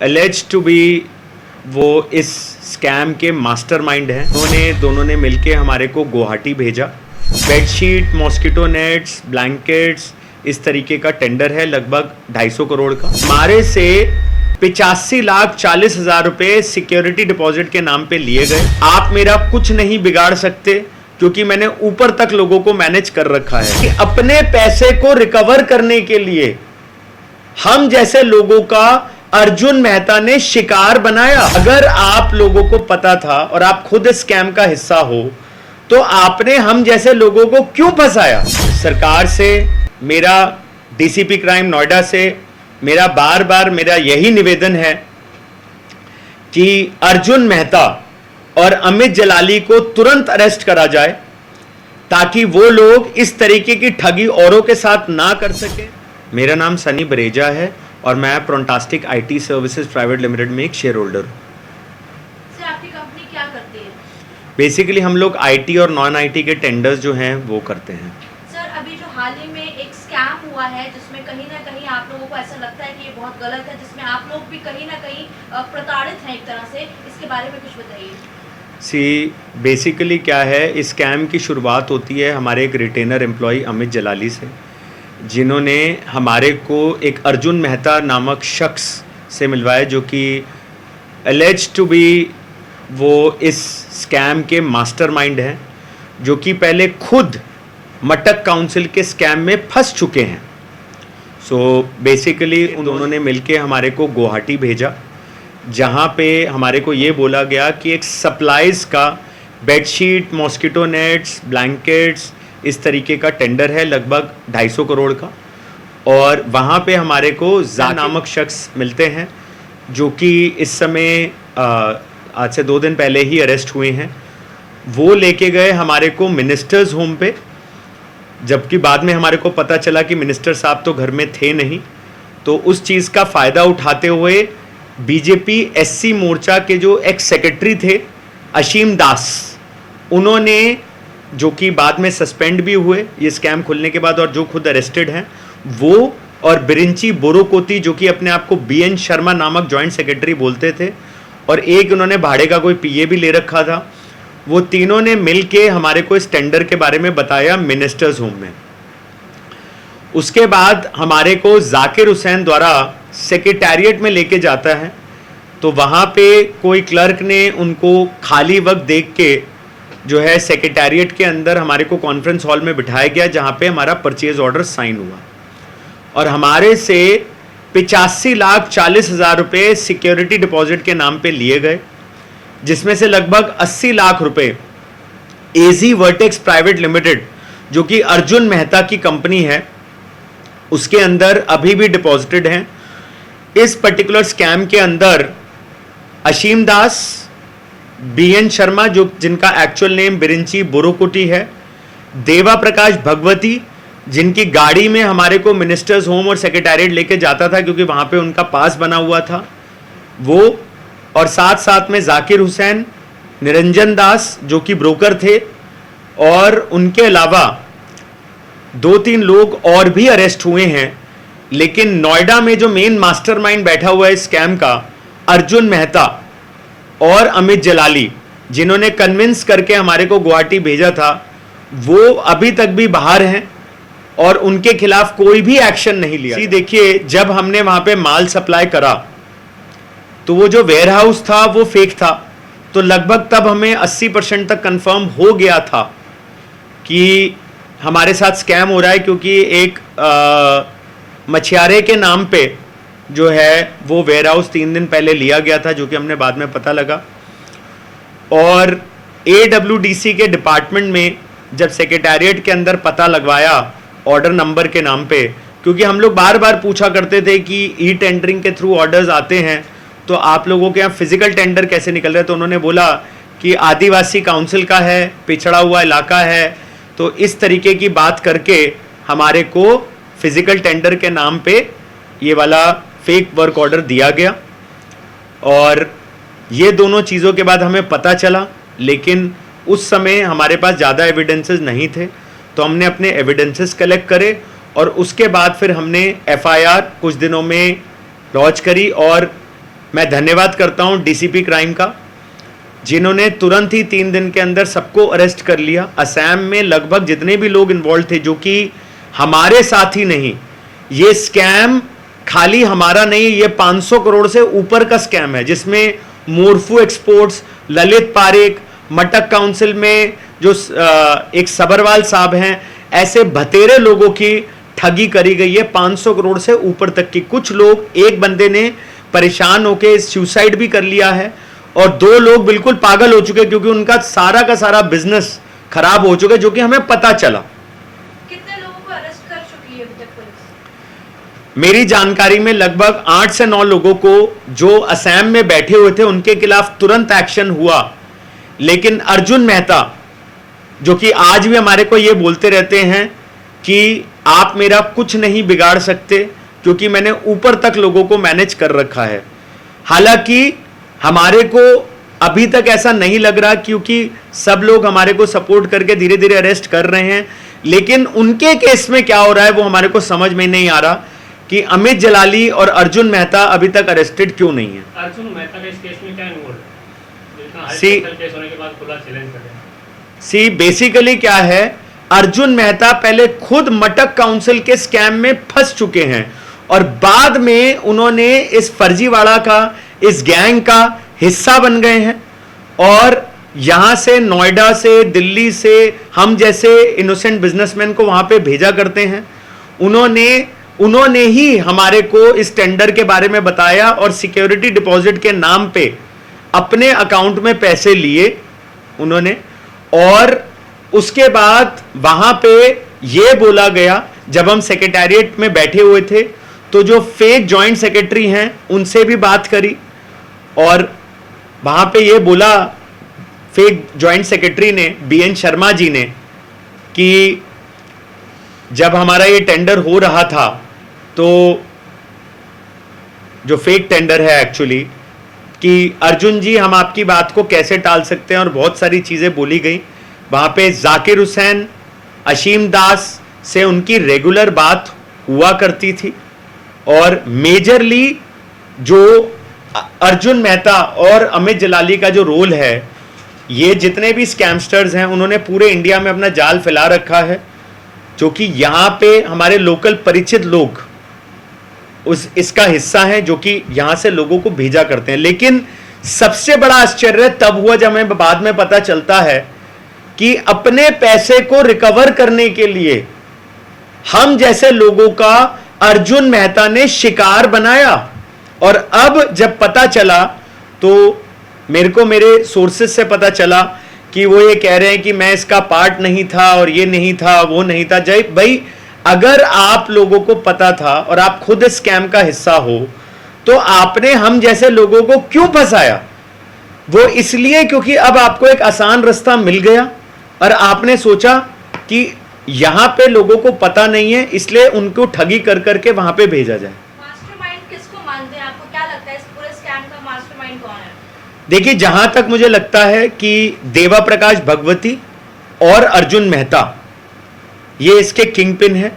alleged to be वो इस scam के मास्टरमाइंड हैं। दोनों ने मिलके हमारे को गुवाहाटी भेजा। बेडशीट, मॉस्किटो नेट्स, ब्लैंकेट्स, इस तरीके का टेंडर है लगभग 250 करोड़ का। हमारे से 85,40,000 रुपए सिक्योरिटी डिपॉजिट के नाम पे लिए गए। आप मेरा कुछ नहीं बिगाड़ सकते क्योंकि मैंने ऊपर तक लोगों को मैनेज कर रखा है कि अपने पैसे को रिकवर करने के लिए हम जैसे लोगों का अर्जुन मेहता ने शिकार बनाया। अगर आप लोगों को पता था और आप खुद इस स्कैम का हिस्सा हो तो आपने हम जैसे लोगों को क्यों फंसाया? सरकार से मेरा, डीसीपी क्राइम नोएडा से मेरा बार बार मेरा यही निवेदन है कि अर्जुन मेहता और अमित जलाली को तुरंत अरेस्ट करा जाए ताकि वो लोग इस तरीके की ठगी औरों के साथ ना कर सके। मेरा नाम सनी बरेजा है और मैं प्रोंटास्टिक आईटी सर्विसेज प्राइवेट लिमिटेड में एक शेयर होल्डर हूँ। सर, आपकी कंपनी क्या करती है? बेसिकली हम लोग आईटी और नॉन आईटी के टेंडर्स जो हैं वो करते हैं। सर, अभी जो हाल ही में एक स्कैम हुआ है जिसमें कहीं ना कहीं आप लोगों को ऐसा लगता है कि ये बहुत गलत है, जिसमें आप लोग भी कहीं ना कहीं प्रताड़ित हैं एक तरह से, इसके बारे में कुछ बताइए। बेसिकली क्या है, इस स्कैम की शुरुआत होती है हमारे एक रिटेनर एम्प्लॉय अमित जलाली से, जिन्होंने हमारे को एक अर्जुन मेहता नामक शख्स से मिलवाया जो कि alleged to be वो इस स्कैम के मास्टरमाइंड हैं, जो कि पहले खुद मटक काउंसिल के स्कैम में फंस चुके हैं। बेसिकली उन दोनों ने मिलके हमारे को गुवाहाटी भेजा, जहाँ पे हमारे को ये बोला गया कि एक सप्लाईज़ का बेडशीट, मॉस्किटो नेट्स, ब्लैंकेट्स, इस तरीके का टेंडर है लगभग 250 करोड़ का। और वहाँ पे हमारे को जाकिर नामक शख्स मिलते हैं जो कि इस समय आज से 2 दिन पहले ही अरेस्ट हुए हैं। वो लेके गए हमारे को मिनिस्टर्स होम पे, जबकि बाद में हमारे को पता चला कि मिनिस्टर साहब तो घर में थे नहीं। तो उस चीज़ का फ़ायदा उठाते हुए बीजेपी एससी मोर्चा के जो एक्स सेक्रेटरी थे असीम दास, उन्होंने, जो कि बाद में सस्पेंड भी हुए ये स्कैम खुलने के बाद और जो खुद अरेस्टेड हैं, वो और बिरिंची बोरोकोती जो कि अपने आप को बीएन शर्मा नामक जॉइंट सेक्रेटरी बोलते थे, और एक उन्होंने भाड़े का कोई पीए भी ले रखा था, वो तीनों ने मिल के हमारे को इस टेंडर के बारे में बताया मिनिस्टर्स होम में। उसके बाद हमारे को जाकिर हुसैन द्वारा सेक्रेटेरिएट में लेके जाता है, तो वहाँ पे कोई क्लर्क ने उनको खाली वक्त देख के जो है सेक्रेटेरिएट के अंदर हमारे को कॉन्फ्रेंस हॉल में बिठाया गया, जहाँ पे हमारा परचेज ऑर्डर साइन हुआ और हमारे से 85,40,000 रुपए सिक्योरिटी डिपॉजिट के नाम पे लिए गए, जिसमें से लगभग 80 लाख रुपए एजी वर्टेक्स प्राइवेट लिमिटेड जो कि अर्जुन मेहता की कंपनी है उसके अंदर अभी भी डिपॉजिटेड हैं। इस पर्टिकुलर स्कैम के अंदर असीम दास, बीएन शर्मा जो जिनका एक्चुअल नेम बिरिंची बोरोकोटी है, देवा प्रकाश भगवती जिनकी गाड़ी में हमारे को मिनिस्टर्स होम और सेक्रेटेरिएट लेके जाता था क्योंकि वहाँ पे उनका पास बना हुआ था वो, और साथ साथ में जाकिर हुसैन, निरंजन दास जो कि ब्रोकर थे, और उनके अलावा 2-3 लोग और भी अरेस्ट हुए हैं। लेकिन नोएडा में जो मेन मास्टरमाइंड बैठा हुआ है स्कैम का, अर्जुन मेहता और अमित जलाली, जिन्होंने कन्विंस करके हमारे को गुवाहाटी भेजा था, वो अभी तक भी बाहर हैं और उनके खिलाफ कोई भी एक्शन नहीं लिया। देखिए, जब हमने वहां पे माल सप्लाई करा तो वो जो वेयर हाउस था वो फेक था, तो लगभग तब हमें 80% तक कंफर्म हो गया था कि हमारे साथ स्कैम हो रहा है, क्योंकि एक मछियारे के नाम पे जो है वो वेयर हाउस 3 दिन पहले लिया गया था, जो कि हमने बाद में पता लगा। और AWDC के डिपार्टमेंट में जब सेक्रेटेरिएट के अंदर पता लगवाया ऑर्डर नंबर के नाम पे, क्योंकि हम लोग बार बार पूछा करते थे कि ई टेंडरिंग के थ्रू ऑर्डर्स आते हैं तो आप लोगों के यहाँ फिजिकल टेंडर कैसे निकल रहे हैं, तो उन्होंने बोला कि आदिवासी काउंसिल का है, पिछड़ा हुआ इलाका है, तो इस तरीके की बात करके हमारे को फिजिकल टेंडर के नाम पे ये वाला फेक वर्क ऑर्डर दिया गया। और ये दोनों चीज़ों के बाद हमें पता चला, लेकिन उस समय हमारे पास ज़्यादा एविडेंसेस नहीं थे, तो हमने अपने एविडेंसेस कलेक्ट करे और उसके बाद फिर हमने FIR कुछ दिनों में लॉन्च करी और मैं धन्यवाद करता हूं डीसीपी क्राइम का, जिन्होंने तुरंत ही 3 दिन के अंदर सबको अरेस्ट कर लिया। असम में लगभग जितने भी लोग इन्वॉल्व थे, जो कि हमारे साथ ही नहीं, ये स्कैम खाली हमारा नहीं, ये 500 करोड़ से ऊपर का स्कैम है, जिसमें मोरफू एक्सपोर्ट्स, ललित पारेख, मटक काउंसिल में जो एक सबरवाल साहब हैं, ऐसे बतेरे लोगों की ठगी करी गई है 500 करोड़ से ऊपर तक की। कुछ लोग, एक बंदे ने परेशान होकर सुसाइड भी कर लिया है, और 2 लोग बिल्कुल पागल हो चुके क्योंकि उनका सारा का सारा बिजनेस खराब हो चुका है, जो कि हमें पता चला। कितने लोगों को अरेस्ट कर चुकी है अभी तक पुलिस? मेरी जानकारी में लगभग 8 से 9 लोगों को, जो असम में बैठे हुए थे, उनके खिलाफ तुरंत एक्शन हुआ। लेकिन अर्जुन मेहता, जो कि आज भी हमारे को ये बोलते रहते हैं कि आप मेरा कुछ नहीं बिगाड़ सकते, क्योंकि मैंने ऊपर तक लोगों को मैनेज कर रखा है। हालांकि हमारे को अभी तक ऐसा नहीं लग रहा, क्योंकि सब लोग हमारे को सपोर्ट करके धीरे धीरे अरेस्ट कर रहे हैं, लेकिन उनके केस में क्या हो रहा है वो हमारे को समझ में नहीं आ रहा कि अमित जलाली और अर्जुन मेहता अभी तक अरेस्टेड क्यों नहीं है। अर्जुन मेहता का इस केस में क्या इन्वॉल्व है? केस होने के बाद खुला चैलेंज कर रहे हैं। बेसिकली क्या है, अर्जुन मेहता पहले खुद मटक काउंसिल के स्कैम में फंस चुके हैं, और बाद में उन्होंने इस फर्जीवाड़ा का, इस गैंग का हिस्सा बन गए हैं, और यहां से, नोएडा से, दिल्ली से हम जैसे इनोसेंट बिजनेसमैन को वहां पे भेजा करते हैं। उन्होंने ही हमारे को इस टेंडर के बारे में बताया, और सिक्योरिटी डिपॉजिट के नाम पे अपने अकाउंट में पैसे लिए उन्होंने, और उसके बाद वहां पे ये बोला गया, जब हम सेक्रेटेरिएट में बैठे हुए थे, तो जो फेक जॉइंट सेक्रेटरी हैं उनसे भी बात करी, और वहां पे ये बोला फेक जॉइंट सेक्रेटरी ने, बीएन शर्मा जी ने, कि जब हमारा ये टेंडर हो रहा था, तो जो फेक टेंडर है एक्चुअली, कि अर्जुन जी हम आपकी बात को कैसे टाल सकते हैं, और बहुत सारी चीजें बोली गई। वहां पे जाकिर हुसैन, अशीम दास से उनकी रेगुलर बात हुआ करती थी, और मेजरली जो अर्जुन मेहता और अमित जलाली का जो रोल है, ये जितने भी स्कैमस्टर्स हैं उन्होंने पूरे इंडिया में अपना जाल फैला रखा है, जो कि यहाँ पे हमारे लोकल परिचित लोग इसका हिस्सा है, जो कि यहाँ से लोगों को भेजा करते हैं। लेकिन सबसे बड़ा आश्चर्य तब हुआ जब हमें बाद में पता चलता है कि अपने पैसे को रिकवर करने के लिए हम जैसे लोगों का अर्जुन मेहता ने शिकार बनाया। और अब जब पता चला, तो मेरे को मेरे सोर्सेज से पता चला कि वो ये कह रहे हैं कि मैं इसका पार्ट नहीं था, और ये नहीं था, वो नहीं था। जय भाई, अगर आप लोगों को पता था और आप खुद स्कैम का हिस्सा हो, तो आपने हम जैसे लोगों को क्यों फंसाया? वो इसलिए क्योंकि अब आपको एक आसान रास्ता मिल गया, और आपने सोचा कि यहां पे लोगों को पता नहीं है, इसलिए उनको ठगी कर करके वहां पे भेजा जाए। मास्टरमाइंड किसको मानते हैं? आपको क्या लगता है इस पूरे स्कैम का मास्टरमाइंड कौन है? देखिए, जहां तक मुझे लगता है कि देवा प्रकाश भगवती और अर्जुन मेहता ये इसके किंग पिन है।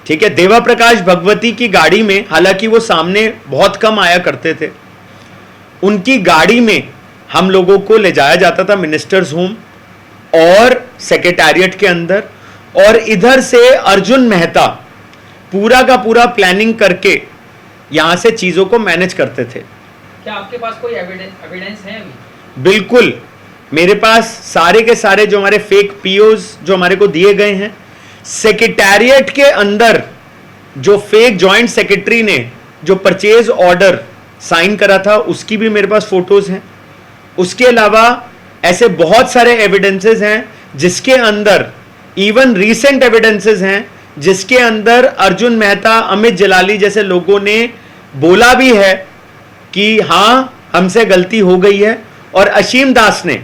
ठीक है, देवा प्रकाश भगवती की गाड़ी में, हालांकि वो सामने बहुत कम आया करते थे, उनकी गाड़ी में हम लोगों को ले जाया जाता था मिनिस्टर्स होम और सेक्रेटेरिएट के अंदर, और इधर से अर्जुन मेहता पूरा का पूरा प्लानिंग करके यहां से चीजों को मैनेज करते थे। क्या आपके पास कोई एविडेंस है अभी? बिल्कुल, मेरे पास सारे के सारे जो हमारे फेक पीओज जो हमारे को दिए गए हैं, सेक्रेटेरिएट के अंदर जो फेक जॉइंट सेक्रेटरी ने जो परचेज ऑर्डर साइन करा था, उसकी भी मेरे पास फोटोज हैं। उसके अलावा ऐसे बहुत सारे एविडेंसेस हैं जिसके अंदर, इवन रीसेंट एविडेंसेस हैं जिसके अंदर अर्जुन मेहता, अमित जलाली जैसे लोगों ने बोला भी है कि हाँ हमसे गलती हो गई है, और अशीम दास ने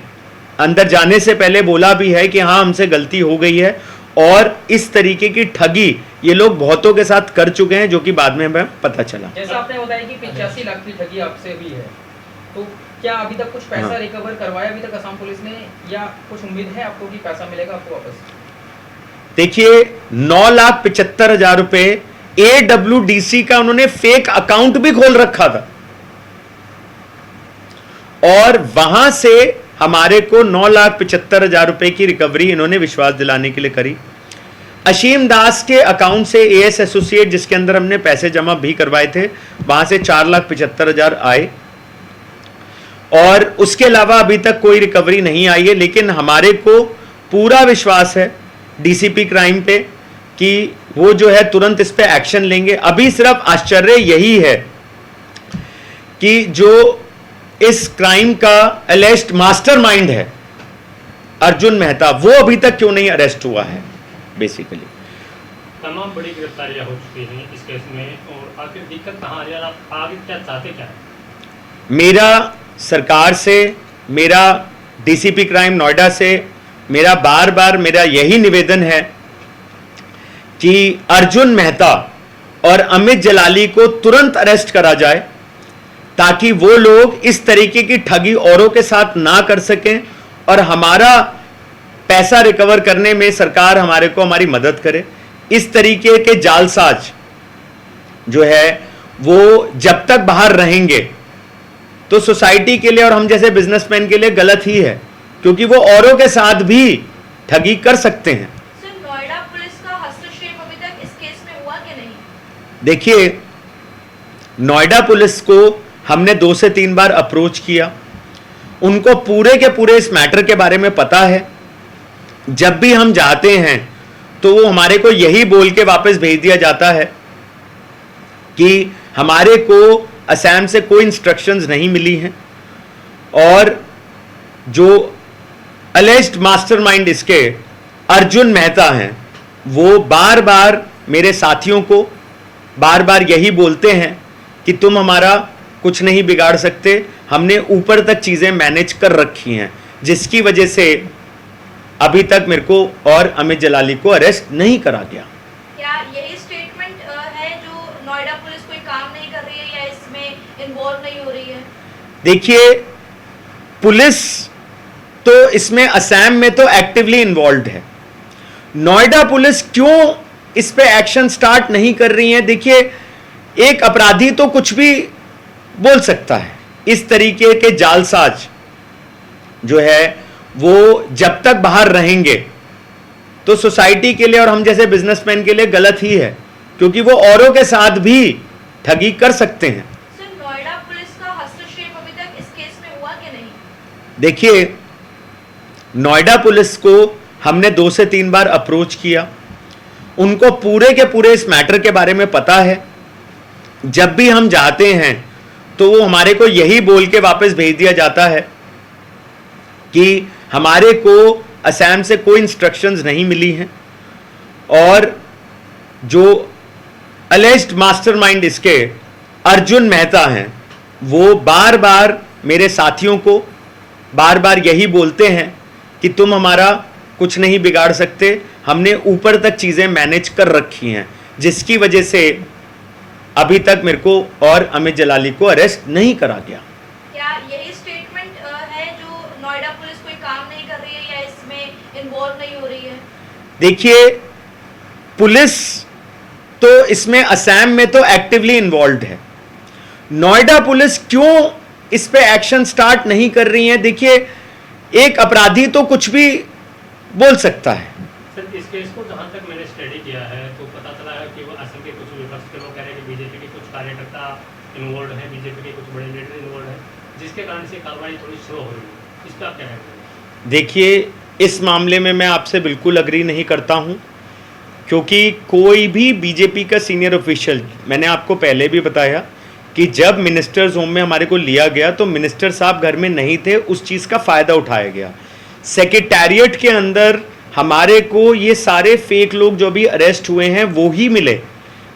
अंदर जाने से पहले बोला भी है कि हाँ हमसे गलती हो गई है। और इस तरीके की ठगी ये लोग बहुतों के साथ कर चुके हैं, जो कि बाद में हमें पता चला। जैसा आपने बताया कि 85 लाख की ठगी आपसे हुई है, तो क्या अभी तक कुछ पैसा रिकवर करवाया अभी तक असम पुलिस ने, या कुछ उम्मीद है आपको कि पैसा मिलेगा आपको वापस? देखिए, 9,75,000 रुपए AWDC का उन्होंने फेक अकाउंट भी खोल रखा था, और वहां से हमारे को 9,75,000 रुपए की रिकवरी इन्होंने विश्वास दिलाने के लिए करी। अशीम दास के अकाउंट से एएस एसोसिएट, जिसके अंदर हमने पैसे जमा भी करवाए थे, वहां से 4,75,000 आए और उसके अलावा अभी तक कोई रिकवरी नहीं आई है। लेकिन हमारे को पूरा विश्वास है डीसीपी क्राइम पे कि वो जो है तुरंत इस पे एक्शन लेंगे। अभी सिर्फ आश्चर्य यही है कि जो इस क्राइम का एलिज्ड मास्टरमाइंड है अर्जुन मेहता, वो अभी तक क्यों नहीं अरेस्ट हुआ है। बेसिकली तमाम बड़ी गिरफ्तारियां हो चुकी हैं इस केस में, और आखिर दिक्कत कहाँ आ रही है, आप आगे क्या चाहते क्या है? मेरा सरकार से, मेरा डीसीपी क्राइम नोएडा से मेरा बार बार मेरा यही निवेदन है कि अर्जुन मेहता और अमित जलाली को तुरंत अरेस्ट करा जाए, ताकि वो लोग इस तरीके की ठगी औरों के साथ ना कर सकें और हमारा पैसा रिकवर करने में सरकार हमारे को हमारी मदद करे। इस तरीके के जालसाज जो है वो जब तक बाहर रहेंगे तो सोसाइटी के लिए और हम जैसे बिजनेसमैन के लिए गलत ही है, क्योंकि वो औरों के साथ भी ठगी कर सकते हैं। सर, नोएडा पुलिस का हस्तक्षेप अभी तक इस केस में हुआ कि नहीं? देखिए, नोएडा पुलिस को हमने 2 से 3 बार अप्रोच किया, उनको पूरे के पूरे इस मैटर के बारे में पता है। जब भी हम जाते हैं तो वो हमारे को यही बोल के वापस भेज दिया जाता है कि हमारे को असम से कोई इंस्ट्रक्शंस नहीं मिली हैं और जो एलिज्ड मास्टरमाइंड इसके अर्जुन मेहता हैं, वो बार बार मेरे साथियों को बार बार यही बोलते हैं कि तुम हमारा कुछ नहीं बिगाड़ सकते, हमने ऊपर तक चीज़ें मैनेज कर रखी हैं, जिसकी वजह से अभी तक मेरे को और अमित जलाली को अरेस्ट नहीं करा गया। क्या यही स्टेटमेंट है जो नोएडा पुलिस कोई काम नहीं कर रही है या इसमें इन्वॉल्व नहीं हो रही है? देखिए, पुलिस तो इसमें असम में तो एक्टिवली इन्वॉल्व है, नोएडा पुलिस क्यों इस पे एक्शन स्टार्ट नहीं कर रही है? देखिए, एक अपराधी तो कुछ भी बोल सकता है, इस तरीके के जालसाज जो है वो जब तक बाहर रहेंगे तो सोसाइटी के लिए और हम जैसे बिजनेसमैन के लिए गलत ही है, क्योंकि वो औरों के साथ भी ठगी कर सकते हैं। सर, नोएडा पुलिस का हस्तक्षेप अभी तक इस केस में हुआ कि नहीं? देखिए, नोएडा पुलिस को हमने 2 से 3 बार अप्रोच किया, उनको पूरे के पूरे इस मैटर के बारे में पता है। जब भी हम जाते हैं तो वो हमारे को यही बोल के वापस भेज दिया जाता है कि हमारे को असम से कोई इंस्ट्रक्शंस नहीं मिली हैं और जो एलिज्ड मास्टरमाइंड इसके अर्जुन मेहता हैं, वो बार बार मेरे साथियों को बार बार यही बोलते हैं कि तुम हमारा कुछ नहीं बिगाड़ सकते, हमने ऊपर तक चीज़ें मैनेज कर रखी हैं, जिसकी वजह से अभी तक मेरे को और अमित जलाली को अरेस्ट नहीं करा गया। क्या यही स्टेटमेंट है जो नोएडा पुलिस कोई काम नहीं कर रही है या इसमें इन्वॉल्व नहीं हो रही है? देखिए, पुलिस तो इसमें असम में तो एक्टिवली इन्वॉल्व है, नोएडा पुलिस क्यों इस पे एक्शन स्टार्ट नहीं कर रही है? देखिए, एक अपराधी तो कुछ भी बोल सकता है। सर, इस केस को जहाँ तक मैंने स्टडी किया है तो पता चला है कि वो असम के कुछ विपक्ष के लोग कह रहे हैं कि बीजेपी के कुछ कार्यकर्ता इन्वॉल्व हैं, बीजेपी के कुछ बड़े लीडर इन्वॉल्व हैं, जिसके कारण से कार्रवाई थोड़ी स्लो हो रही है। इस पर आप क्या कहते हैं? देखिए, इस मामले में मैं आपसे बिल्कुल अग्री नहीं करता हूं, क्योंकि कोई भी बीजेपी का सीनियर ऑफिशियल, मैंने आपको पहले भी बताया कि जब मिनिस्टर्स होम में हमारे को लिया गया तो मिनिस्टर साहब घर में नहीं थे, उस चीज़ का फ़ायदा उठाया गया। सेक्रेटेरिएट के अंदर हमारे को ये सारे फेक लोग जो भी अरेस्ट हुए हैं वो ही मिले,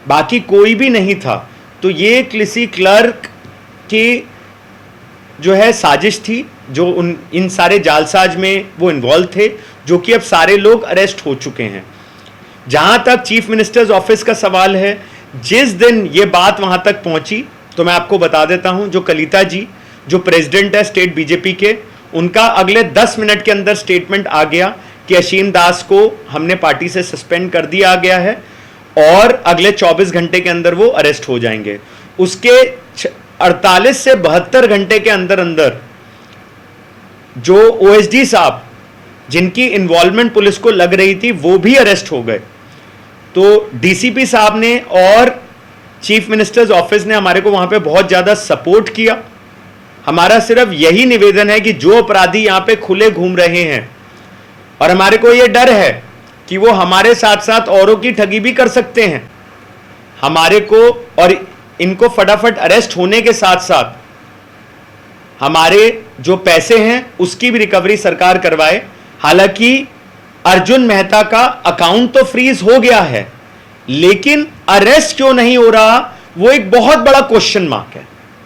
बाकी कोई भी नहीं था। तो ये किसी क्लर्क की जो है साजिश थी, जो इन सारे जालसाज में वो इन्वॉल्व थे, जो कि अब सारे लोग अरेस्ट हो चुके हैं। जहाँ तक चीफ मिनिस्टर्स ऑफिस का सवाल है, जिस दिन ये बात वहाँ तक पहुँची तो मैं आपको बता देता हूँ, जो कलिता जी जो प्रेसिडेंट है स्टेट बीजेपी के, उनका अगले 10 मिनट के अंदर स्टेटमेंट आ गया कि अशीम दास को हमने पार्टी से सस्पेंड कर दिया गया है और अगले 24 घंटे के अंदर वो अरेस्ट हो जाएंगे। उसके 48 से 72 घंटे के अंदर अंदर जो ओएसडी साहब जिनकी इन्वॉल्वमेंट पुलिस को लग रही थी वो भी अरेस्ट हो गए। तो डीसीपी साहब ने और चीफ मिनिस्टर्स ऑफिस ने हमारे को वहां पे बहुत ज्यादा सपोर्ट किया। हमारा सिर्फ यही निवेदन है कि जो अपराधी यहां पे खुले घूम रहे हैं और हमारे को यह डर है कि वो हमारे साथ साथ औरों की ठगी भी कर सकते हैं, हमारे को और इनको फटाफट अरेस्ट होने के साथ साथ हमारे जो पैसे हैं उसकी भी रिकवरी सरकार करवाए। हालांकि अर्जुन मेहता का अकाउंट तो फ्रीज हो गया है, लेकिन अरेस्ट क्यों नहीं हो रहा वो एक बहुत बड़ा क्वेश्चन मार्क है।